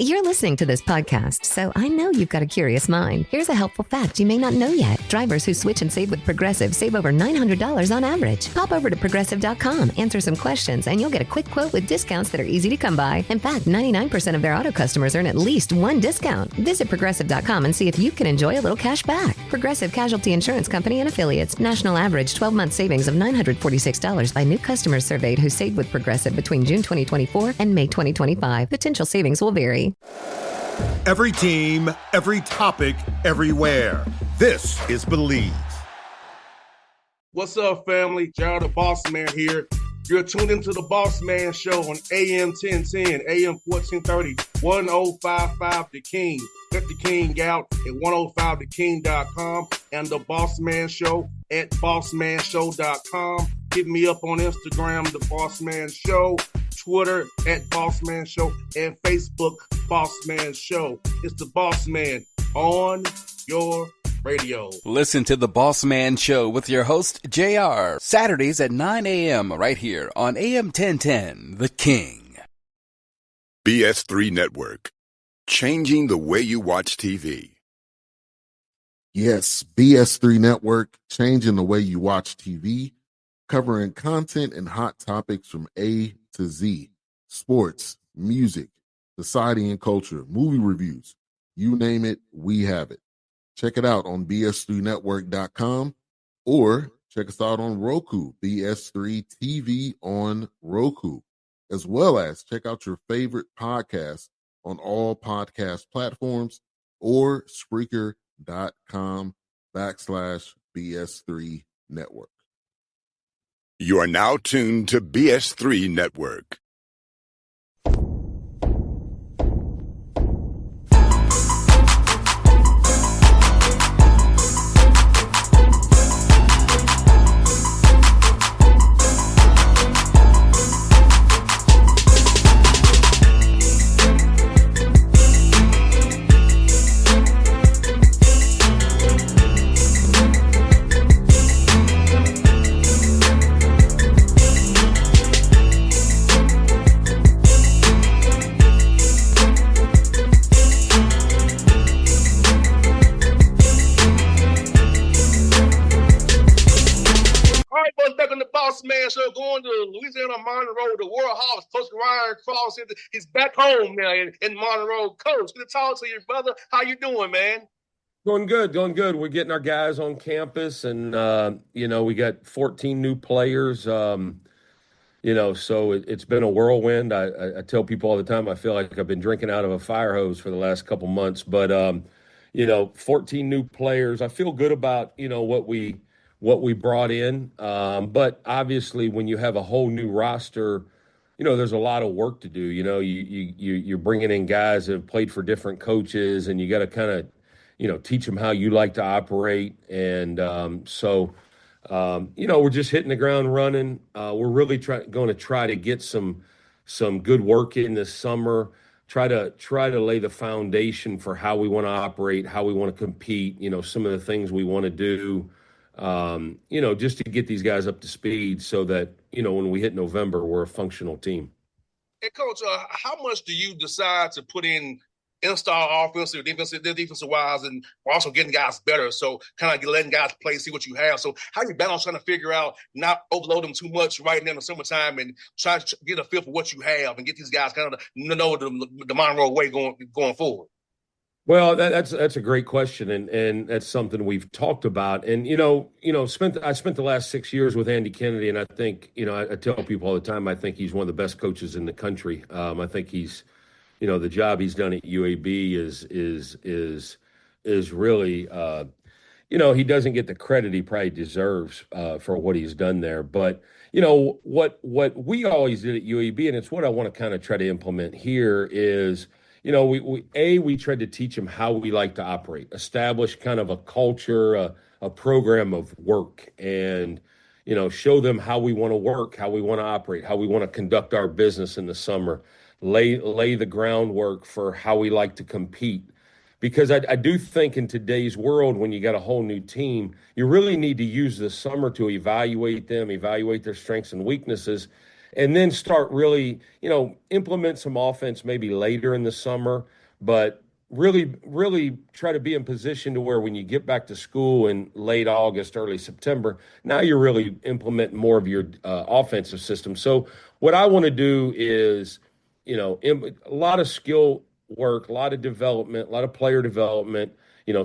You're listening to this podcast, so I know you've got a curious mind. Here's a helpful fact you may not know yet. Drivers who switch and save with Progressive save over $900 on average. Pop over to Progressive.com, answer some questions, and you'll get a quick quote with discounts that are easy to come by. In fact, 99% of their auto customers earn at least one discount. Visit Progressive.com and see if you can enjoy a little cash back. Progressive Casualty Insurance Company and Affiliates. National average 12-month savings of $946 by new customers surveyed who saved with Progressive between June 2024 and May 2025. Potential savings will vary. Every team, every topic, everywhere. This is Believe. What's up, family? Gerald the Bossman here. You're tuned into the Bossman Show on AM 1010, AM 1430, 1055 The King. Let the King out at 105theking.com and the Bossman Show at bossmanshow.com. Hit me up on Instagram, The Bossman Show, Twitter at Bossman Show, and Facebook, Bossman Show. It's the Bossman on your radio. Listen to the Bossman Show with your host, JR, Saturdays at 9 a.m. right here on AM 1010, The King. BS3 Network, changing the way you watch TV. Yes, BS3 Network, changing the way you watch TV, covering content and hot topics from A to Z, sports, music, society and culture, movie reviews, you name it, we have it. Check it out on bs3network.com or check us out on Roku, BS3 TV on Roku, as well as check out your favorite podcast on all podcast platforms or Spreaker.com/BS3 Network. You are now tuned to BS3 Network. Man, so going to Louisiana Monroe, the World House, Coach Ryan Cross. He's back home now in Monroe. Coach, good to talk to you, brother. How you doing, man? Going good. We're getting our guys on campus, and we got 14 new players. So it's been a whirlwind. I tell people all the time I feel like I've been drinking out of a fire hose for the last couple months. But 14 new players. I feel good about what we brought in. But obviously when you have a whole new roster, there's a lot of work to do. You're bringing in guys that have played for different coaches, and you got to kind of, teach them how you like to operate. And we're just hitting the ground running. We're really going to try to get some good work in this summer, try to lay the foundation for how we want to operate, how we want to compete, some of the things we want to do. Just to get these guys up to speed so that, when we hit November, we're a functional team. Hey, Coach, how much do you decide to put in install offensive, defensive wise, and also getting guys better? So kind of letting guys play, see what you have. So how you balance trying to figure out not overload them too much right now in the summertime and try to get a feel for what you have and get these guys kind of know the Monroe way going forward? Well, that's a great question, and that's something we've talked about. And I spent the last 6 years with Andy Kennedy, and I think I tell people all the time I think he's one of the best coaches in the country. I think he's the job he's done at UAB is really he doesn't get the credit he probably deserves for what he's done there. But what we always did at UAB, and it's what I want to kind of try to implement here is. We tried to teach them how we like to operate, establish kind of a culture, a program of work, and, show them how we want to work, how we want to operate, how we want to conduct our business in the summer, lay the groundwork for how we like to compete. Because I do think in today's world, when you got a whole new team, you really need to use the summer to evaluate them, evaluate their strengths and weaknesses, and then start really, implement some offense maybe later in the summer, but really, really try to be in position to where when you get back to school in late August, early September, now you're really implementing more of your offensive system. So what I want to do is, a lot of skill work, a lot of development, a lot of player development,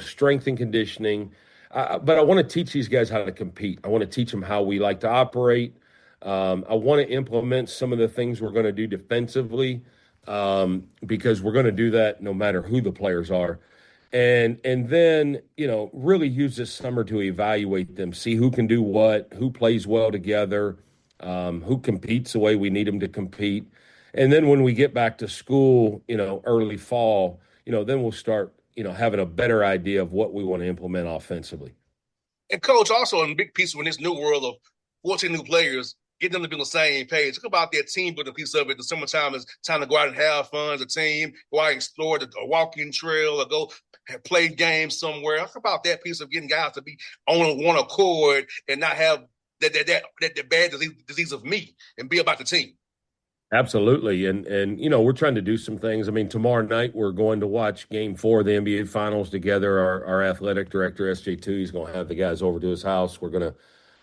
strength and conditioning. But I want to teach these guys how to compete. I want to teach them how we like to operate. I want to implement some of the things we're going to do defensively, because we're going to do that no matter who the players are. And then, really use this summer to evaluate them, see who can do what, who plays well together, who competes the way we need them to compete. And then when we get back to school, early fall, then we'll start, having a better idea of what we want to implement offensively. And coach, also in big piece in this new world of 14 new players, getting them to be on the same page. Talk about that team building piece of it. The summertime is time to go out and have fun as a team, go out and explore a walking trail or go play games somewhere. Talk about that piece of getting guys to be on one accord and not have that bad disease of me and be about the team. Absolutely. And we're trying to do some things. I mean, tomorrow night we're going to watch game 4 of the NBA Finals together. Our athletic director, SJ2, he's going to have the guys over to his house. We're going to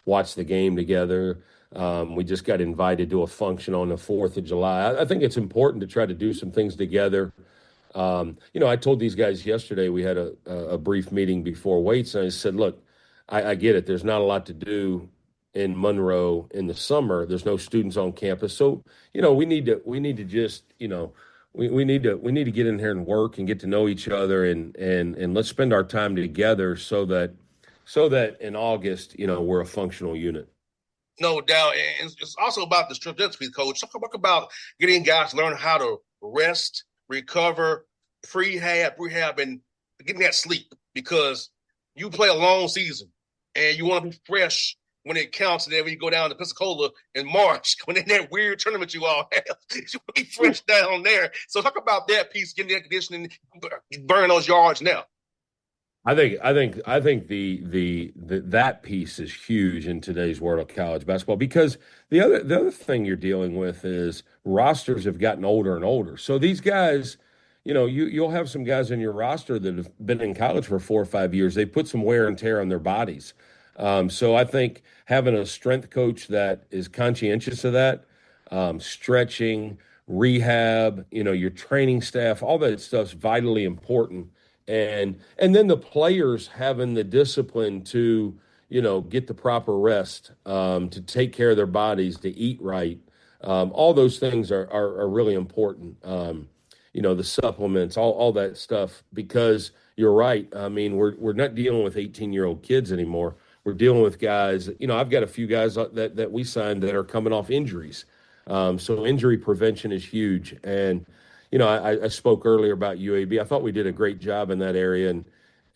watch the game together. We just got invited to a function on the 4th of July. I think it's important to try to do some things together. I told these guys yesterday, we had a brief meeting before weights, and I said, look, I get it. There's not a lot to do in Monroe in the summer. There's no students on campus. So, we need to just, we need to get in here and work and get to know each other and let's spend our time together so that in August, we're a functional unit. No doubt. And it's also about the strength coach. Talk about getting guys to learn how to rest, recover, rehab, and getting that sleep, because you play a long season and you want to be fresh when it counts. And then when you go down to Pensacola in March, when in that weird tournament you all have, you want to be fresh down there. So talk about that piece, getting that conditioning, burn those yards now. I think the that piece is huge in today's world of college basketball, because the other thing you're dealing with is rosters have gotten older and older. So these guys, you'll have some guys in your roster that have been in college for 4 or 5 years. They put some wear and tear on their bodies. So I think having a strength coach that is conscientious of that, stretching, rehab, your training staff, all that stuff's vitally important. And then the players having the discipline to, get the proper rest, to take care of their bodies, to eat right. All those things are really important. The supplements, all that stuff, because you're right. I mean, we're not dealing with 18-year-old kids anymore. We're dealing with guys. I've got a few guys that we signed that are coming off injuries. So injury prevention is huge. And I spoke earlier about UAB. I thought we did a great job in that area.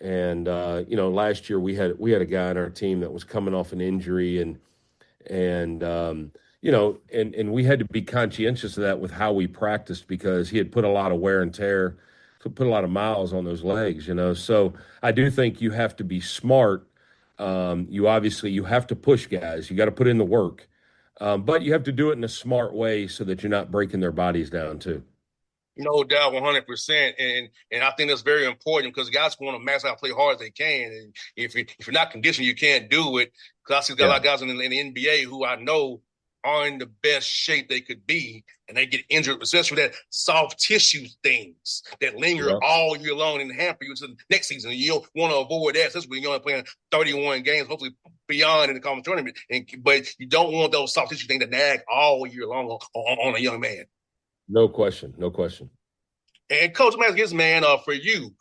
And last year we had a guy on our team that was coming off an injury, and we had to be conscientious of that with how we practiced, because he had put a lot of wear and tear, put a lot of miles on those legs. So I do think you have to be smart. You have to push guys. You got to put in the work, but you have to do it in a smart way so that you're not breaking their bodies down too. No doubt, 100%. And I think that's very important, because guys want to max out, play hard as they can. And if you're not conditioned, you can't do it. Because I see a lot of guys in the NBA who I know are in the best shape they could be, and they get injured, especially that soft tissue things that linger all year long and hamper you to the next season. And you don't want to avoid that, especially when you're only playing 31 games, hopefully beyond in the conference tournament. But you don't want those soft tissue things to nag all year long on a young man. No question. And Coach Maskis, man, for you,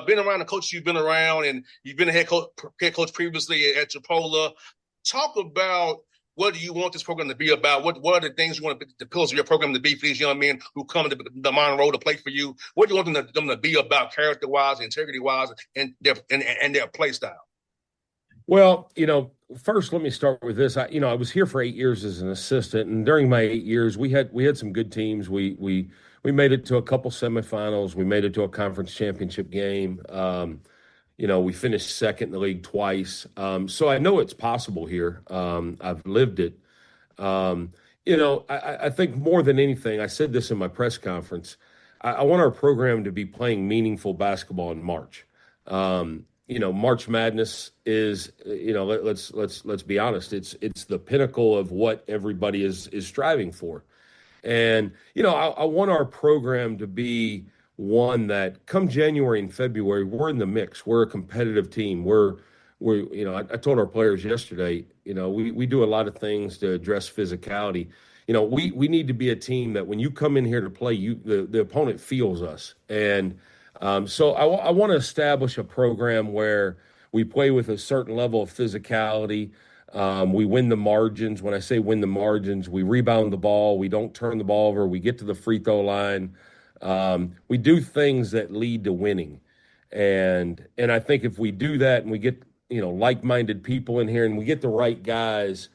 been around the coach you've been around, and you've been a head coach previously at Chipola. Talk about, what do you want this program to be about? What are the things you want the pillars of your program to be for these young men who come to the Monroe to play for you? What do you want them to be about, character-wise, integrity-wise, and their play style? Well, first let me start with this. I was here for 8 years as an assistant, and during my 8 years, we had some good teams. We made it to a couple semifinals. We made it to a conference championship game. We finished second in the league twice. So I know it's possible here. I've lived it. I think more than anything, I said this in my press conference. I want our program to be playing meaningful basketball in March. March Madness is, let's be honest, it's the pinnacle of what everybody is striving for. And, I want our program to be one that come January and February, we're in the mix. We're a competitive team. I told our players yesterday, we do a lot of things to address physicality. We need to be a team that when you come in here to play, the opponent feels us. And so I want to establish a program where we play with a certain level of physicality. We win the margins. When I say win the margins, we rebound the ball. We don't turn the ball over. We get to the free throw line. We do things that lead to winning. And I think if we do that and we get, like-minded people in here and we get the right guys,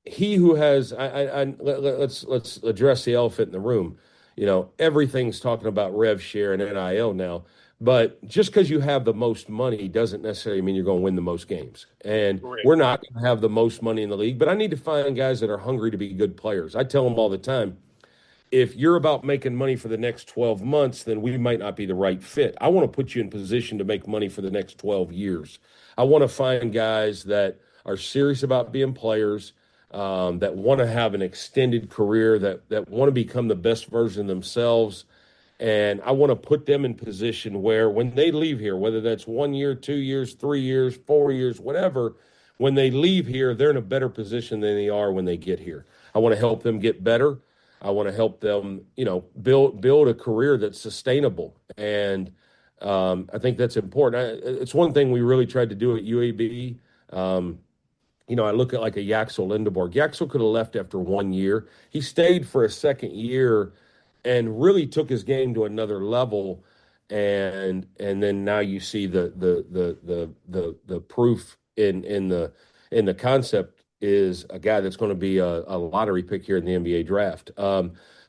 he who has, let's address the elephant in the room. Everything's talking about rev share and NIL now. But just because you have the most money doesn't necessarily mean you're going to win the most games. And Correct. We're not going to have the most money in the league, but I need to find guys that are hungry to be good players. I tell them all the time, if you're about making money for the next 12 months, then we might not be the right fit. I want to put you in position to make money for the next 12 years. I want to find guys that are serious about being players, that want to have an extended career, that want to become the best version of themselves. And I want to put them in position where when they leave here, whether that's 1 year, 2 years, 3 years, 4 years, whatever, when they leave here, they're in a better position than they are when they get here. I want to help them get better. I want to help them, build a career that's sustainable. And I think that's important. It's one thing we really tried to do at UAB. I look at like a Yaxel Lindeborg. Yaxel could have left after 1 year. He stayed for a second year and really took his game to another level. And then now you see the proof in the concept is a guy that's going to be a lottery pick here in the NBA draft.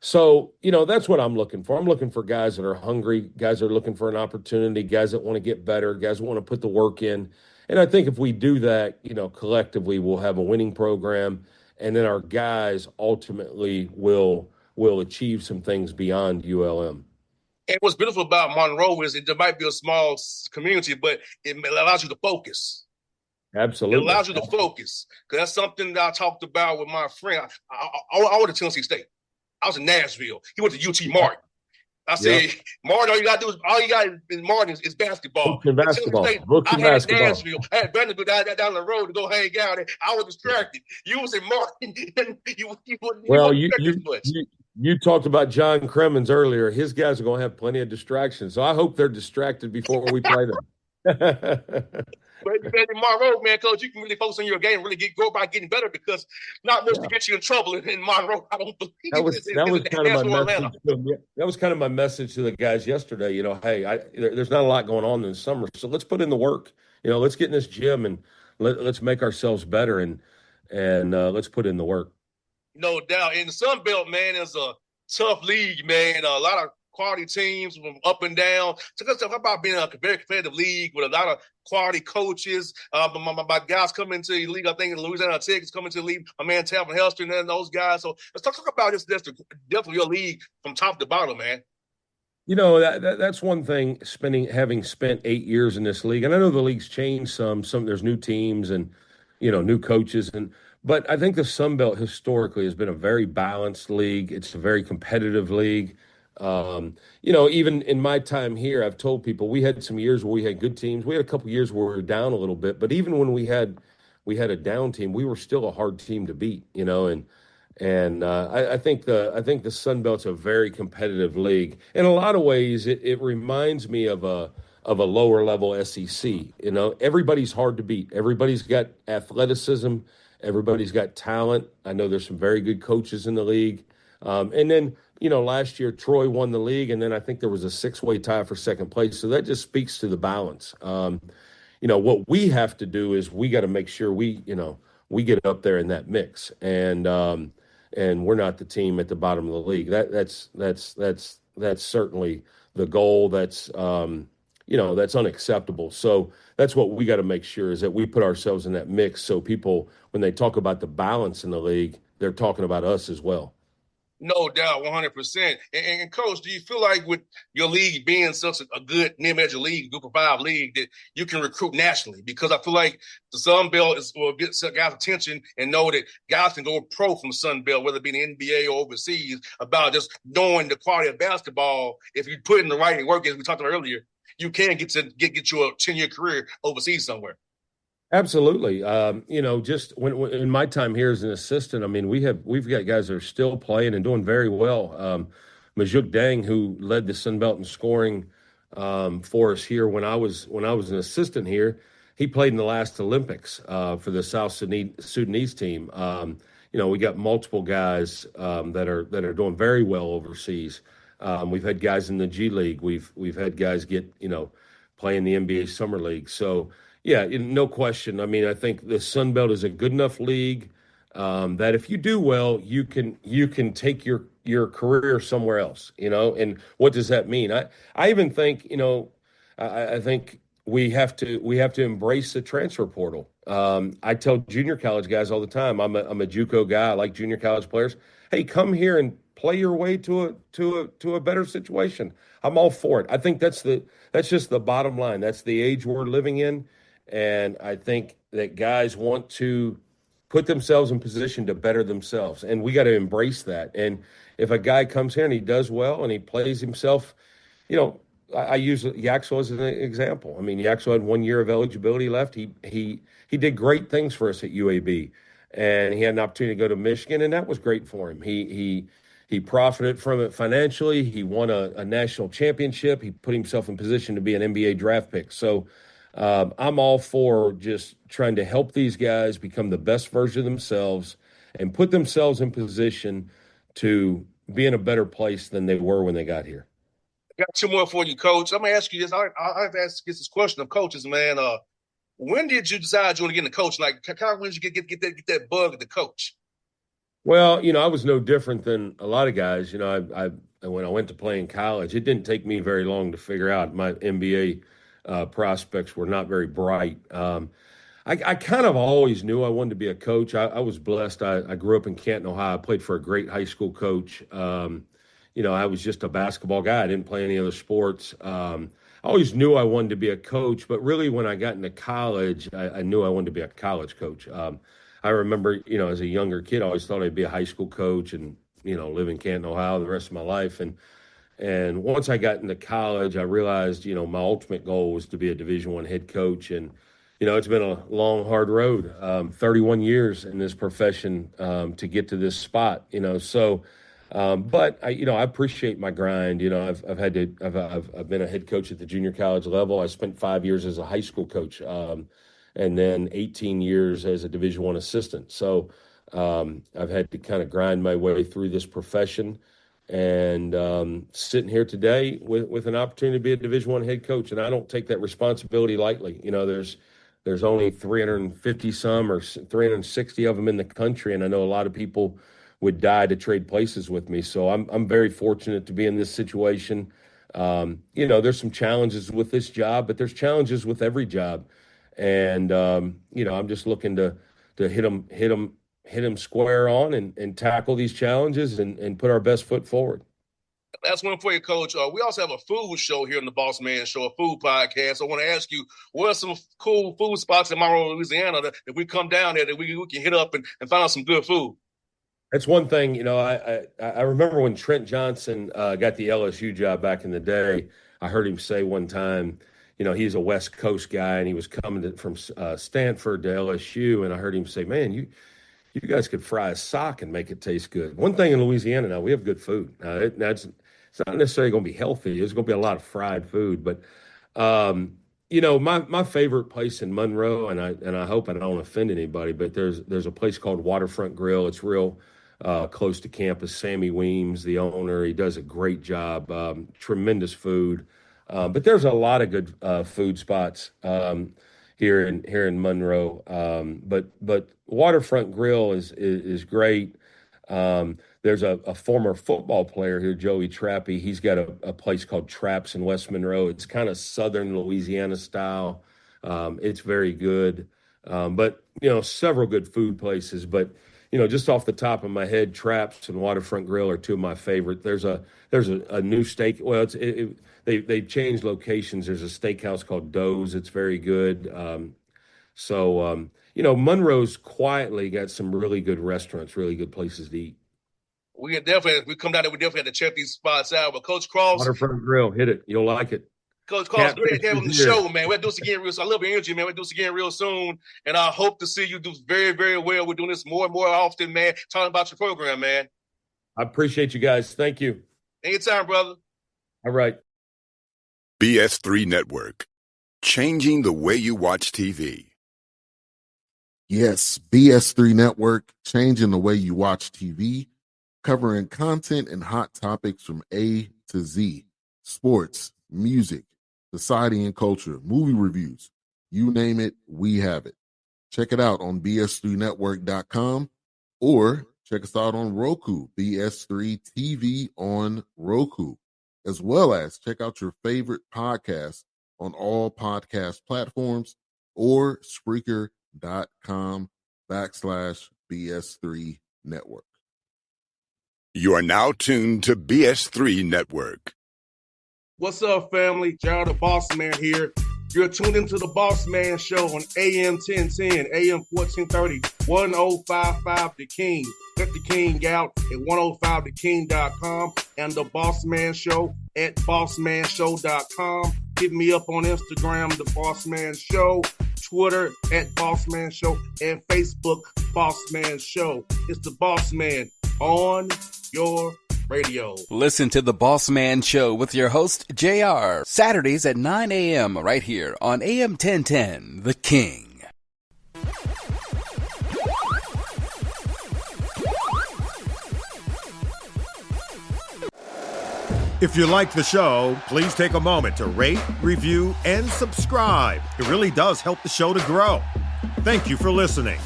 So that's what I'm looking for. I'm looking for guys that are hungry, guys that are looking for an opportunity, guys that want to get better, guys that want to put the work in. And I think if we do that, collectively, we'll have a winning program, and then our guys ultimately will achieve some things beyond ULM. And what's beautiful about Monroe is there might be a small community, but it allows you to focus. Absolutely. It allows you to focus, because that's something that I talked about with my friend. I went to Tennessee State. I was in Nashville. He went to UT Martin. I said, Martin, all you got in Martin is basketball. Basketball. State, I had basketball. Nashville. I had Vanderbilt down the road to go hang out. And I was distracted. You was in Martin. You talked about John Cremens earlier. His guys are going to have plenty of distractions. So I hope they're distracted before we play them. But in Monroe, man, Coach, you can really focus on your game and really go about getting better, because not much to get you in trouble in Monroe. I don't believe that was kind of my message to the guys yesterday. Hey, there's not a lot going on in the summer, so let's put in the work. Let's get in this gym and let's make ourselves better and let's put in the work. No doubt. And the Sun Belt, man, is a tough league, man. A lot of quality teams from up and down. So let's talk about being a very competitive league with a lot of quality coaches. My guys coming into the league, I think in Louisiana Tech is coming to the league. My man Talvin Helston and those guys. So let's talk about this. That's definitely your league from top to bottom, man. That's one thing, having spent 8 years in this league. And I know the league's changed some there's new teams and, new coaches. But I think the Sun Belt historically has been a very balanced league. It's a very competitive league. Even in my time here, I've told people we had some years where we had good teams. We had a couple years where we were down a little bit, but even when we had a down team, we were still a hard team to beat. I think the Sun Belt's a very competitive league. In a lot of ways, it reminds me of a lower level SEC. Everybody's hard to beat. Everybody's got athleticism. Everybody's got talent. I know there's some very good coaches in the league. And then, last year Troy won the league, and then I think there was a 6-way tie for second place. So that just speaks to the balance. What we have to do is we got to make sure we get up there in that mix, and we're not the team at the bottom of the league. That's certainly the goal. That's unacceptable. So that's what we got to make sure is that we put ourselves in that mix. So people, when they talk about the balance in the league, they're talking about us as well. No doubt, 100%. And Coach, do you feel like with your league being such a good mid-major league, Group of Five league, that you can recruit nationally? Because I feel like the Sun Belt will get guys' attention and know that guys can go pro from Sun Belt, whether it be in the NBA or overseas, about just knowing the quality of basketball. If you put in the right work, as we talked about earlier, you can get you a 10-year career overseas somewhere. Absolutely. Just when in my time here as an assistant, I mean, we've got guys that are still playing and doing very well. Majuk Dang, who led the Sun Belt in scoring for us here when I was an assistant here, he played in the last Olympics for the South Sudanese team. We got multiple guys that are doing very well overseas. We've had guys in the G League. We've had guys get play in the NBA Summer League. So. Yeah, no question. I mean, I think the Sun Belt is a good enough league that if you do well, you can take your career somewhere else. And what does that mean? I even think I think we have to embrace the transfer portal. I tell junior college guys all the time. I'm a JUCO guy. I like junior college players. Hey, come here and play your way to a better situation. I'm all for it. I think that's just the bottom line. That's the age we're living in. And I think that guys want to put themselves in position to better themselves. And we got to embrace that. And if a guy comes here and he does well and he plays himself, I use Yaxel as an example. I mean, Yaxel had 1 year of eligibility left. He did great things for us at UAB. And he had an opportunity to go to Michigan, and that was great for him. He profited from it financially. He won a national championship. He put himself in position to be an NBA draft pick. So I'm all for just trying to help these guys become the best version of themselves and put themselves in position to be in a better place than they were when they got here. I got two more for you, Coach. I'm going to ask you this. I've asked this question of coaches, man. When did you decide you want to get into coaching? Like, kind of when did you get that bug to coach? Well, I was no different than a lot of guys. I when I went to play in college, it didn't take me very long to figure out my NBA prospects were not very bright. I kind of always knew I wanted to be a coach. I was blessed. I grew up in Canton, Ohio. I played for a great high school coach. I was just a basketball guy. I didn't play any other sports. I always knew I wanted to be a coach, but really when I got into college, I knew I wanted to be a college coach. I remember, as a younger kid, I always thought I'd be a high school coach and, live in Canton, Ohio the rest of my life. And once I got into college, I realized, my ultimate goal was to be a Division I head coach. And, it's been a long, hard road, 31 years in this profession to get to this spot, So, but I appreciate my grind. I've been a head coach at the junior college level. I spent 5 years as a high school coach, and then 18 years as a Division I assistant. So I've had to kind of grind my way through this profession. And sitting here today with an opportunity to be a Division I head coach, and I don't take that responsibility lightly. There's only 350 some or 360 of them in the country, and I know a lot of people would die to trade places with me. So I'm very fortunate to be in this situation. There's some challenges with this job, but there's challenges with every job, and I'm just looking to hit them square on and tackle these challenges and put our best foot forward. That's one for you, Coach. We also have a food show here in the Boss Man Show, a food podcast. I want to ask you, what are some cool food spots in Monroe, Louisiana that if we come down there that we can hit up and find out some good food? That's one thing, I remember when Trent Johnson got the LSU job back in the day. I heard him say one time, he's a West Coast guy and he was coming from Stanford to LSU. And I heard him say, man, you guys could fry a sock and make it taste good. One thing in Louisiana now, we have good food. It's not necessarily going to be healthy. There's going to be a lot of fried food. But, my favorite place in Monroe, and I hope I don't offend anybody, but there's a place called Waterfront Grill. It's real close to campus. Sammy Weems, the owner, he does a great job. Tremendous food. But there's a lot of good food spots here in Monroe. But Waterfront Grill is great. There's a former football player here, Joey Trappy. He's got a place called Traps in West Monroe. It's kind of Southern Louisiana style. It's very good. But several good food places. But just off the top of my head, Traps and Waterfront Grill are two of my favorite. There's a new steak. Well, they've changed locations. There's a steakhouse called Doe's. It's very good. Monroe's quietly got some really good restaurants, really good places to eat. We come down there, we definitely have to check these spots out. But Coach Cross, Waterfront Grill, hit it. You'll like it. Coach Cross, great to have him on the show, man. We'll do this again real soon. I love your energy, man. We'll do this again real soon. And I hope to see you do very, very well. We're doing this more and more often, man, talking about your program, man. I appreciate you guys. Thank you. Anytime, brother. All right. BS3 Network. Changing the way you watch TV. Yes, BS3 Network, changing the way you watch TV, covering content and hot topics from A to Z, sports, music, society and culture, movie reviews, you name it, we have it. Check it out on bs3network.com or check us out on Roku, BS3 TV on Roku, as well as check out your favorite podcast on all podcast platforms or Spreaker.com/BS3 Network. You are now tuned to BS3 Network. What's up, family? Gerald the Bossman here. You're tuned into the Bossman Show on AM 1010, AM 1430, 1055 The King. Check The King out at 105theking.com and the Bossman Show at bossmanshow.com. Hit me up on Instagram, The Bossman Show, Twitter at Bossman Show, and Facebook, Bossman Show. It's the Bossman on your radio. Listen to The Bossman Show with your host, JR, Saturdays at 9 a.m. right here on AM 1010, The King. If you like the show, please take a moment to rate, review, and subscribe. It really does help the show to grow. Thank you for listening.